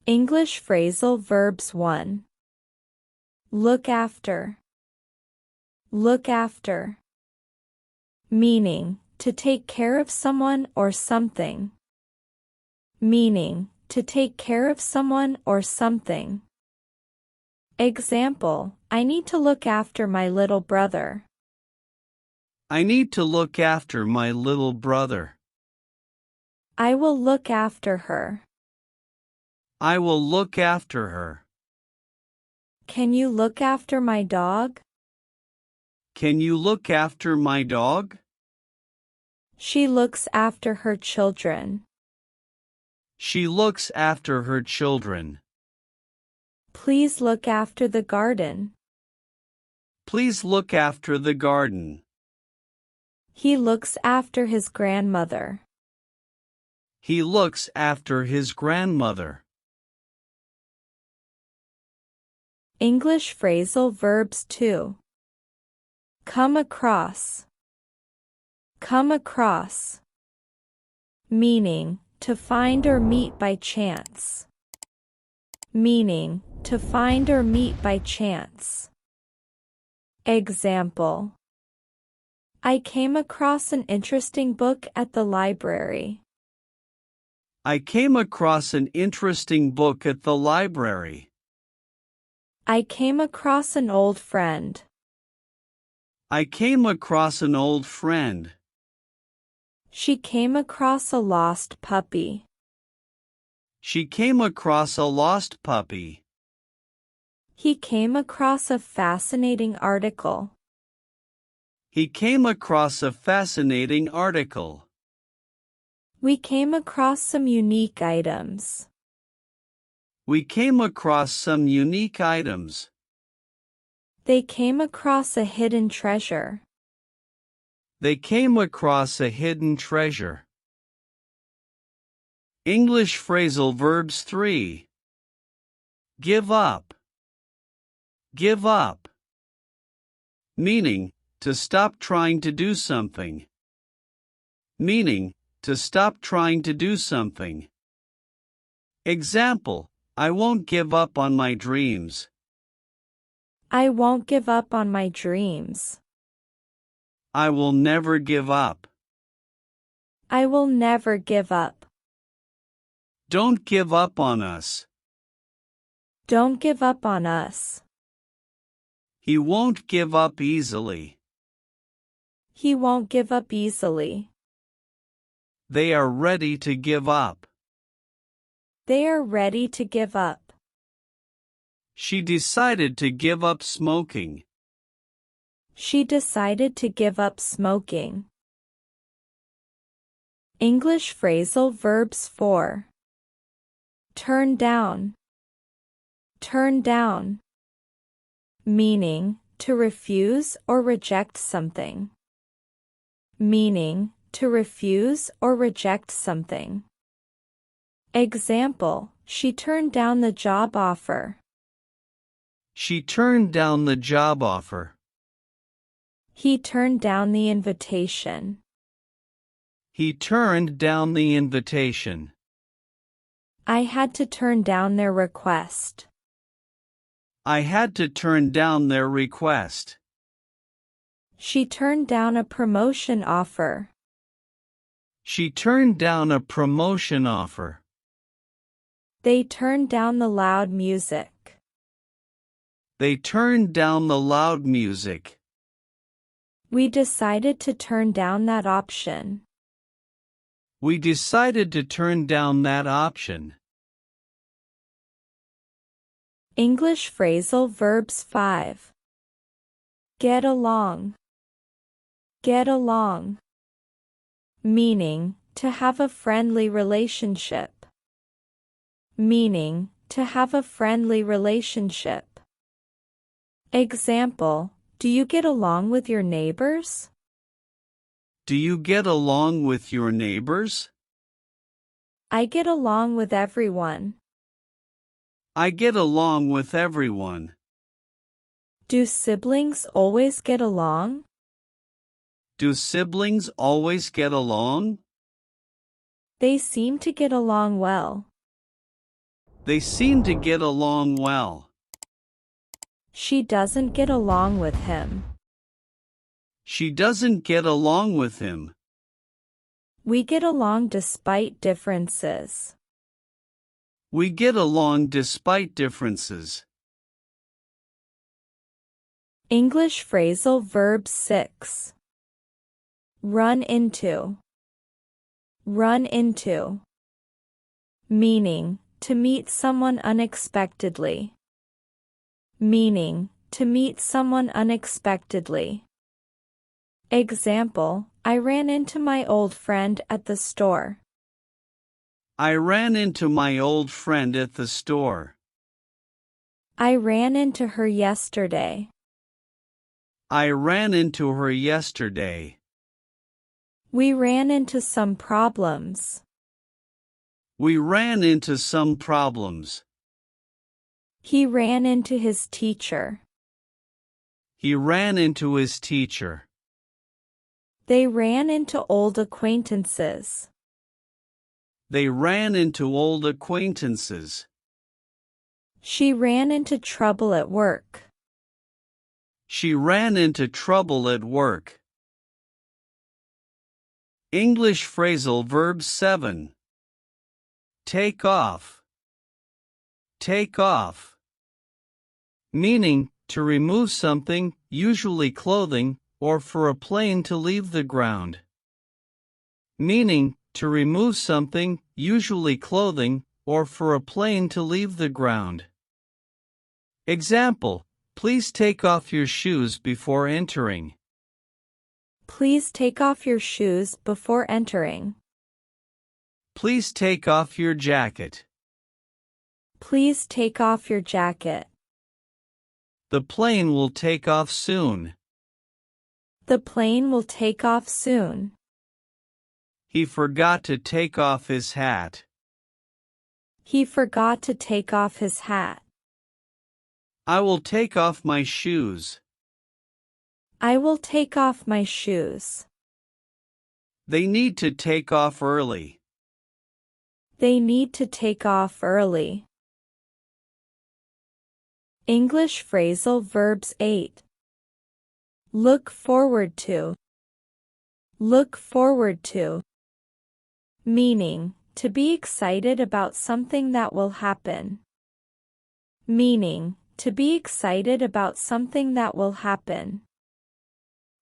English phrasal verbs 1. Look after. Look after. Meaning, to take care of someone or something. Meaning, to take care of someone or something. Example, I need to look after my little brother. I need to look after my little brother. I will look after her. I will look after her. Can you look after my dog? Can you look after my dog? She looks after her children. She looks after her children. Please look after the garden. Please look after the garden. He looks after his grandmother. He looks after his grandmother. English phrasal verbs 2. Come across. Come across. Meaning, to find or meet by chance. Meaning, to find or meet by chance. Example, I came across an interesting book at the library. I came across an interesting book at the library. I came across an old friend. I came across an old friend. She came across a lost puppy. She came across a lost puppy. He came across a fascinating article. He came across a fascinating article. We came across some unique items. We came across some unique items. They came across a hidden treasure. They came across a hidden treasure. English phrasal verbs 3. Give up. Give up. Meaning, to stop trying to do something. Meaning, to stop trying to do something. Example, I won't give up on my dreams. I won't give up on my dreams. I will never give up. I will never give up. Don't give up on us. Don't give up on us. He won't give up easily. He won't give up easily. They are ready to give up. They are ready to give up. She decided to give up smoking. She decided to give up smoking. English phrasal verbs 4. Turn down. Turn down. Meaning, to refuse or reject something. Meaning, to refuse or reject something. Example, she turned down the job offer. She turned down the job offer. He turned down the invitation. He turned down the invitation. I had to turn down their request. I had to turn down their request. She turned down a promotion offer. She turned down a promotion offer. They turned down the loud music. They turned down the loud music. We decided to turn down that option. We decided to turn down that option. English phrasal verbs 5. Get along. Get along. Meaning, to have a friendly relationship. Meaning, to have a friendly relationship. Example, do you get along with your neighbors? Do you get along with your neighbors? I get along with everyone. I get along with everyone. Do siblings always get along? Do siblings always get along? They seem to get along well. They seem to get along well. She doesn't get along with him. She doesn't get along with him. We get along despite differences. We get along despite differences. English phrasal verb 6. Run into. Run into. Meaning, to meet someone unexpectedly. Meaning, to meet someone unexpectedly. Example, I ran into my old friend at the store. I ran into my old friend at the store. I ran into her yesterday. I ran into her yesterday. We ran into some problems. We ran into some problems. He ran into his teacher. He ran into his teacher. They ran into old acquaintances. They ran into old acquaintances. She ran into trouble at work. She ran into trouble at work. English phrasal verb 7. Take off. Take off. Meaning, to remove something, usually clothing, or for a plane to leave the ground. Meaning, to remove something, usually clothing, or for a plane to leave the ground. Example, please take off your shoes before entering. Please take off your shoes before entering. Please take off your jacket. Please take off your jacket. The plane will take off soon. The plane will take off soon. He forgot to take off his hat. He forgot to take off his hat. I will take off my shoes. I will take off my shoes. They need to take off early. They need to take off early. English phrasal verbs 8. Look forward to. Look forward to. Meaning, to be excited about something that will happen. Meaning, to be excited about something that will happen.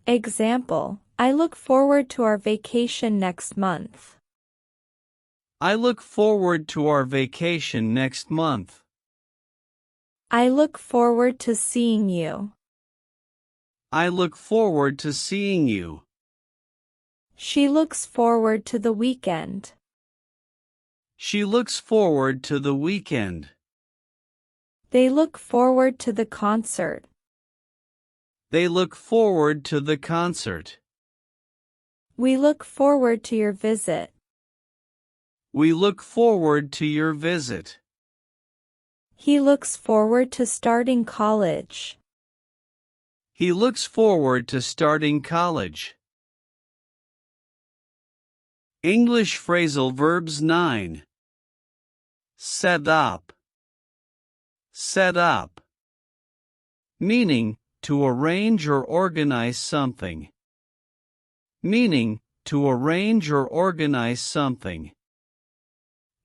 Example, I look forward to our vacation next month. I look forward to our vacation next month. I look forward to seeing you. I look forward to seeing you. She looks forward to the weekend. She looks forward to the weekend. They look forward to the concert. They look forward to the concert. We look forward to your visit. We look forward to your visit. He looks forward to starting college. He looks forward to starting college. English phrasal verbs 9. Set up. Set up. Meaning, to arrange or organize something. Meaning, to arrange or organize something.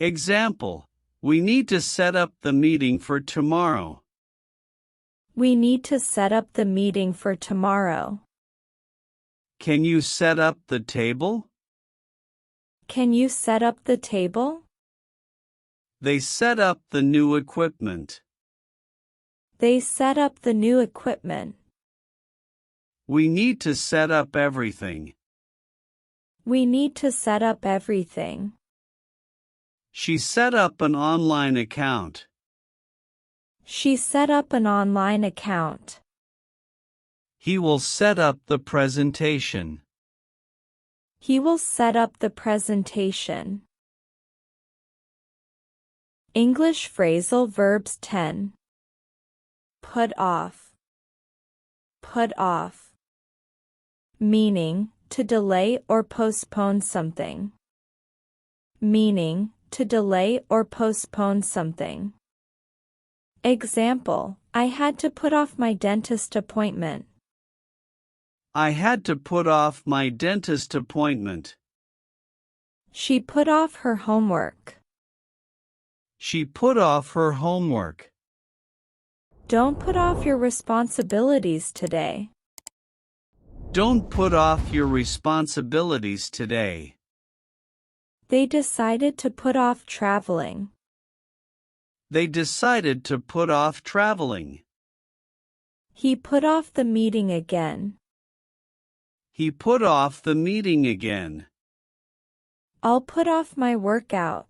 Example, we need to set up the meeting for tomorrow. We need to set up the meeting for tomorrow. Can you set up the table? Can you set up the table? They set up the new equipment. They set up the new equipment. We need to set up everything. We need to set up everything. She set up an online account. She set up an online account. He will set up the presentation. He will set up the presentation. English phrasal verbs 10. Put off. Put off. Meaning, to delay or postpone something. Meaning, to delay or postpone something. Example, I had to put off my dentist appointment. I had to put off my dentist appointment. She put off her homework. She put off her homework. Don't put off your responsibilities today. Don't put off your responsibilities today. They decided to put off traveling. They decided to put off traveling. He put off the meeting again. He put off the meeting again. I'll put off my workout.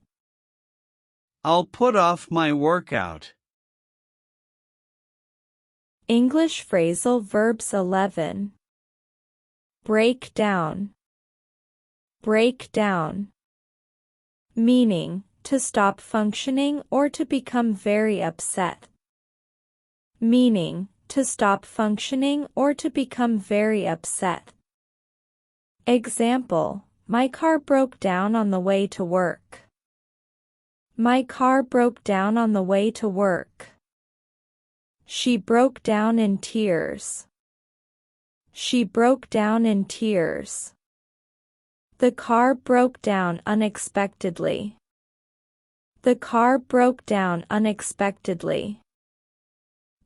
I'll put off my workout. English phrasal verbs 11. Break down. Break down. Meaning, to stop functioning or to become very upset. Meaning, to stop functioning or to become very upset. Example, my car broke down on the way to work. My car broke down on the way to work. She broke down in tears. She broke down in tears. The car broke down unexpectedly. The car broke down unexpectedly.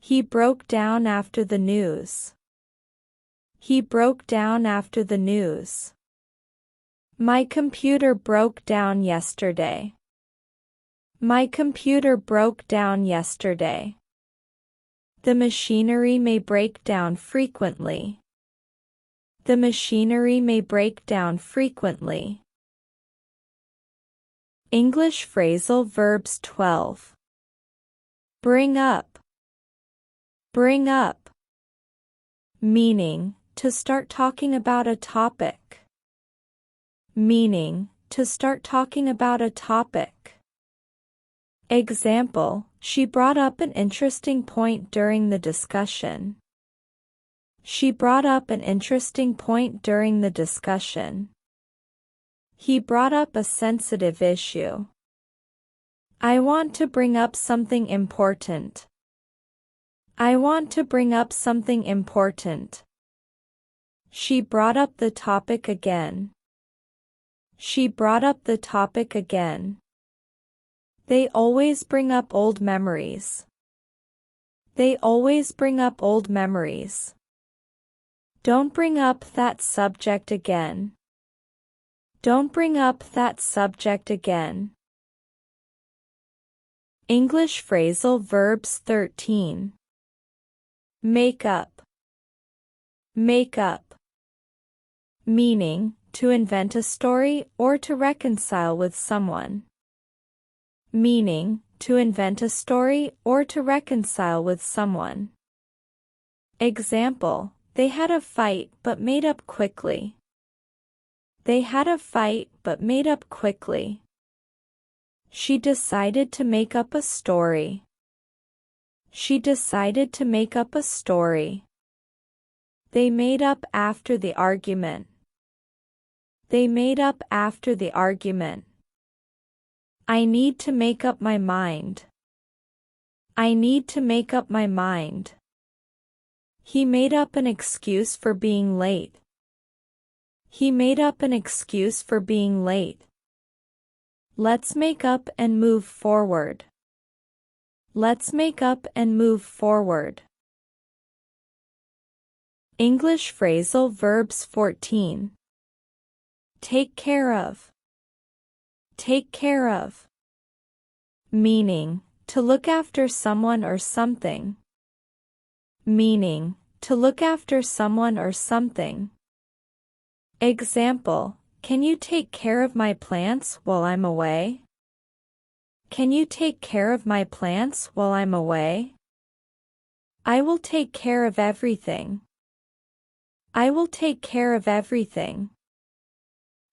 He broke down after the news. He broke down after the news. My computer broke down yesterday. My computer broke down yesterday. The machinery may break down frequently. The machinery may break down frequently. English phrasal verbs 12. Bring up. Bring up. Meaning, to start talking about a topic. Meaning, to start talking about a topic. Example, she brought up an interesting point during the discussion. She brought up an interesting point during the discussion. He brought up a sensitive issue. I want to bring up something important. I want to bring up something important. She brought up the topic again. She brought up the topic again. They always bring up old memories. They always bring up old memories. Don't bring up that subject again. Don't bring up that subject again. English phrasal verbs 13. Make up. Make up. Meaning, to invent a story or to reconcile with someone. Meaning, to invent a story or to reconcile with someone. Example, they had a fight but made up quickly. They had a fight but made up quickly. She decided to make up a story. She decided to make up a story. They made up after the argument. They made up after the argument. I need to make up my mind. I need to make up my mind. He made up an excuse for being late. He made up an excuse for being late. Let's make up and move forward. Let's make up and move forward. English phrasal verbs 14. Take care of. Take care of. Meaning, to look after someone or something. Meaning, to look after someone or something. Example, can you take care of my plants while I'm away? Can you take care of my plants while I'm away? I will take care of everything. I will take care of everything.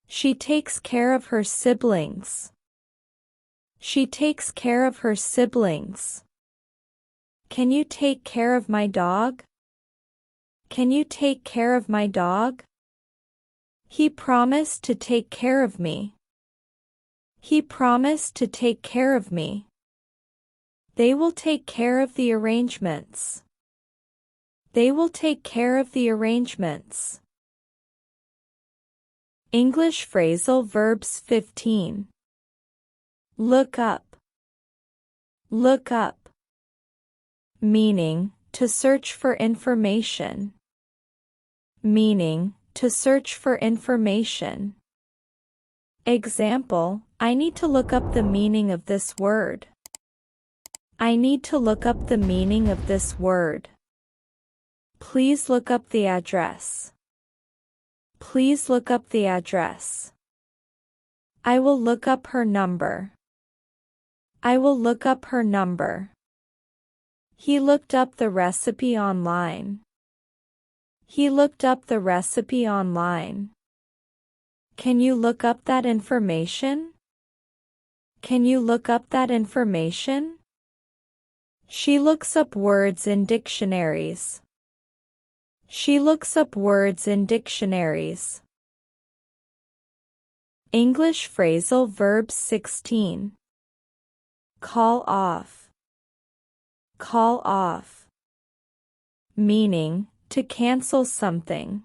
She takes care of her siblings. She takes care of her siblings. Can you take care of my dog? Can you take care of my dog? He promised to take care of me. He promised to take care of me. They will take care of the arrangements. They will take care of the arrangements. English phrasal verbs 15. Look up. Look up. Meaning, to search for information. Meaning, to search for information. Example, I need to look up the meaning of this word. I need to look up the meaning of this word. Please look up the address. Please look up the address. I will look up her number. I will look up her number. He looked up the recipe online. He looked up the recipe online. Can you look up that information? Can you look up that information? She looks up words in dictionaries. She looks up words in dictionaries. English phrasal verbs 16. Call off. Call off. Meaning, to cancel something.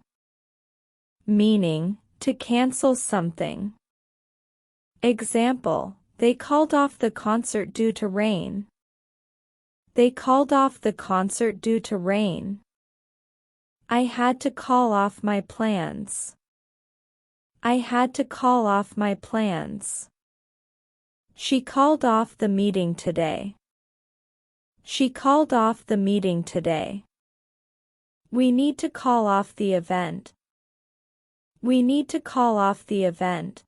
Meaning, to cancel something. Example, they called off the concert due to rain. They called off the concert due to rain. I had to call off my plans. I had to call off my plans. She called off the meeting today. She called off the meeting today. We need to call off the event. We need to call off the event.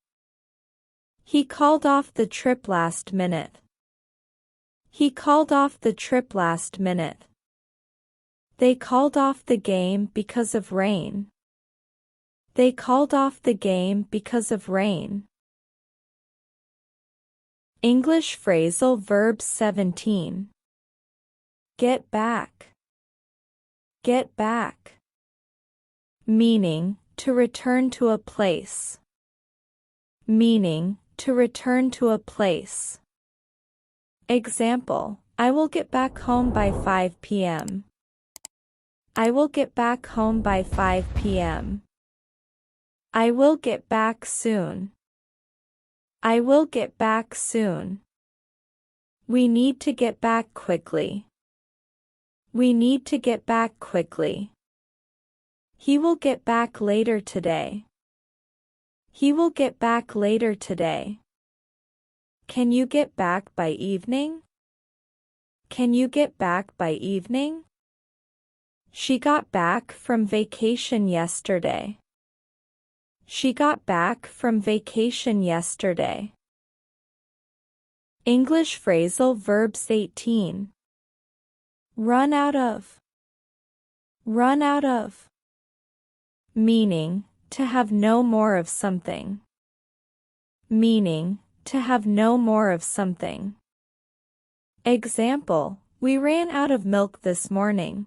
He called off the trip last minute. He called off the trip last minute. They called off the game because of rain. They called off the game because of rain. English phrasal verbs 17. Get back. Get back. Meaning, to return to a place. Meaning, to return to a place. Example, I will get back home by 5 p.m. I will get back home by 5 p.m. I will get back soon. I will get back soon. We need to get back quickly. We need to get back quickly. He will get back later today. He will get back later today. Can you get back by evening? Can you get back by evening? She got back from vacation yesterday. She got back from vacation yesterday. English phrasal verbs 18. Run out of. Run out of. Meaning, to have no more of something. Meaning, to have no more of something. Example, we ran out of milk this morning.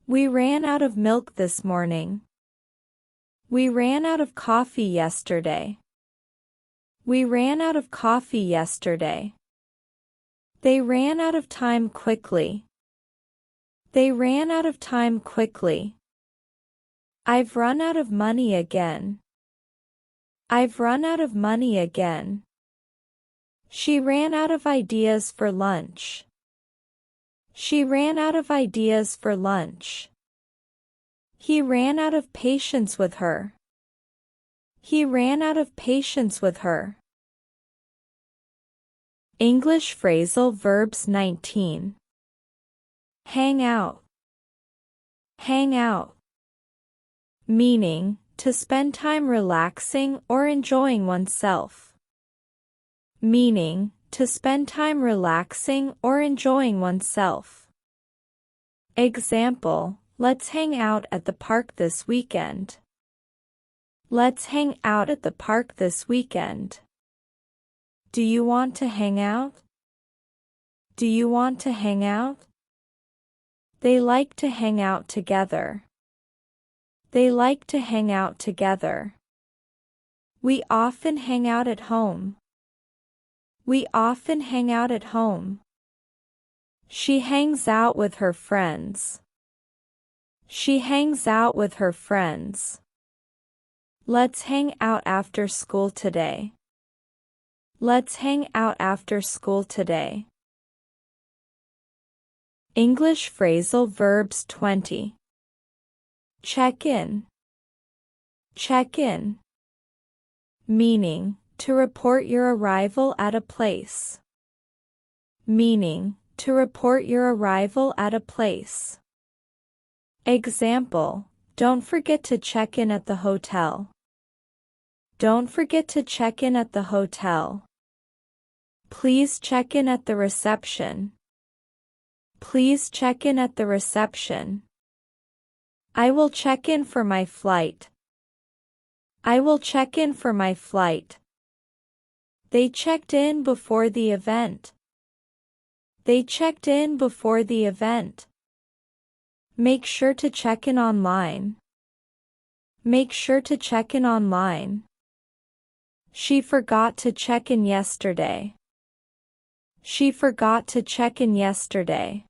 We ran out of milk this morning. We ran out of coffee yesterday. We ran out of coffee yesterday. They ran out of time quickly. They ran out of time quickly. I've run out of money again. I've run out of money again. She ran out of ideas for lunch. She ran out of ideas for lunch. He ran out of patience with her. He ran out of patience with her. English phrasal verbs 19. Hang out. Hang out. Meaning, to spend time relaxing or enjoying oneself. Meaning, to spend time relaxing or enjoying oneself. Example, let's hang out at the park this weekend. Let's hang out at the park this weekend. Do you want to hang out? Do you want to hang out? They like to hang out together. They like to hang out together. We often hang out at home. We often hang out at home. She hangs out with her friends. She hangs out with her friends. Let's hang out after school today. Let's hang out after school today. English phrasal verbs 20. Check in. Check in. Meaning, to report your arrival at a place. Meaning, to report your arrival at a place. Example, don't forget to check in at the hotel. Don't forget to check in at the hotel. Please check in at the reception. Please check in at the reception. I will check in for my flight. I will check in for my flight. They checked in before the event. They checked in before the event. Make sure to check in online. Make sure to check in online. She forgot to check in yesterday. She forgot to check in yesterday.